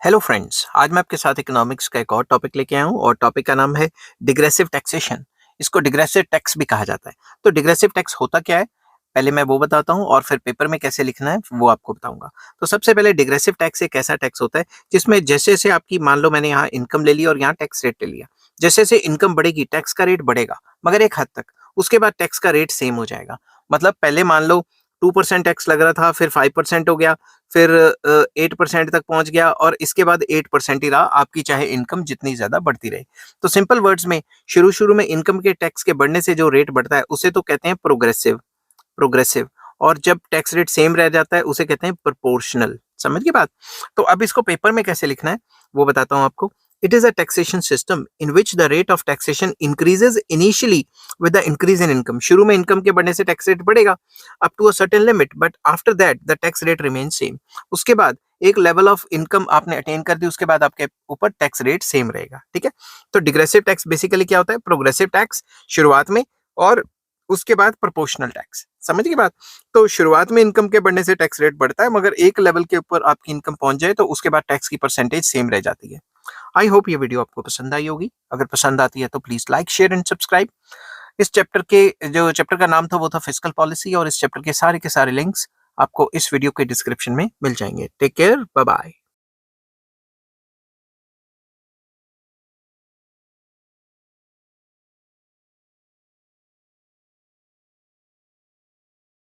Hello friends, आज मैं आपके साथ इकोनॉमिक्स का एक और टॉपिक लेके आया हूँ और टॉपिक का नाम है डिग्रेसिव टैक्सेशन। इसको डिग्रेसिव टैक्स भी कहा जाता है। तो डिग्रेसिव टैक्स होता क्या है, पहले मैं वो बताता हूँ और फिर पेपर में कैसे लिखना है वो आपको बताऊंगा। तो सबसे पहले डिग्रेसिव टैक्स एक ऐसा टैक्स होता है जिसमें जैसे जैसे आपकी, मान लो मैंने यहाँ इनकम ले ली और यहाँ टैक्स रेट ले लिया, जैसे जैसे इनकम बढ़ेगी टैक्स का रेट बढ़ेगा, मगर एक हद तक। उसके बाद टैक्स का रेट सेम हो जाएगा। मतलब पहले मान लो 2% टैक्स लग रहा था, फिर 5% हो गया, फिर 8% तक पहुंच गया और इसके बाद 8% ही रहा, आपकी चाहे इनकम जितनी ज्यादा बढ़ती रहे। तो सिंपल वर्ड्स में, शुरू शुरू में इनकम के टैक्स के बढ़ने से जो रेट बढ़ता है उसे तो कहते हैं प्रोग्रेसिव। प्रोग्रेसिव। और जब टैक्स रेट सेम रह जाता है उसे कहते हैं प्रोपोर्शनल। समझ गए बात? तो अब इसको पेपर में कैसे लिखना है वो बताता हूं आपको। It is a taxation system in which the rate of taxation increases initially with the increase in income. शुरू में इनकम के बढ़ने से टैक्स रेट बढ़ेगा up to a certain limit, but after that the tax rate remain same. उसके बाद एक level of income आपने अटेन कर दी, उसके बाद आपके ऊपर टैक्स रेट सेम रहेगा। ठीक है। तो डिग्रेसिव टैक्स बेसिकली क्या होता है? प्रोग्रेसिव टैक्स शुरुआत में, और उसके बाद प्रोपोर्शनल टैक्स। समझ गए बात? तो शुरुआत में इनकम के बढ़ने से टैक्स रेट बढ़ता है, मगर एक लेवल के ऊपर आपकी इनकम पहुंच जाए तो उसके बाद टैक्स की परसेंटेज सेम रह जाती है। आई होप ये वीडियो आपको पसंद आई होगी। अगर पसंद आती है तो please like, share and subscribe. इस चैप्टर के, जो चैप्टर का नाम था वो था फिस्कल पॉलिसी, और इस चैप्टर के सारे लिंक्स आपको इस वीडियो के डिस्क्रिप्शन में मिल जाएंगे। Take care, bye bye.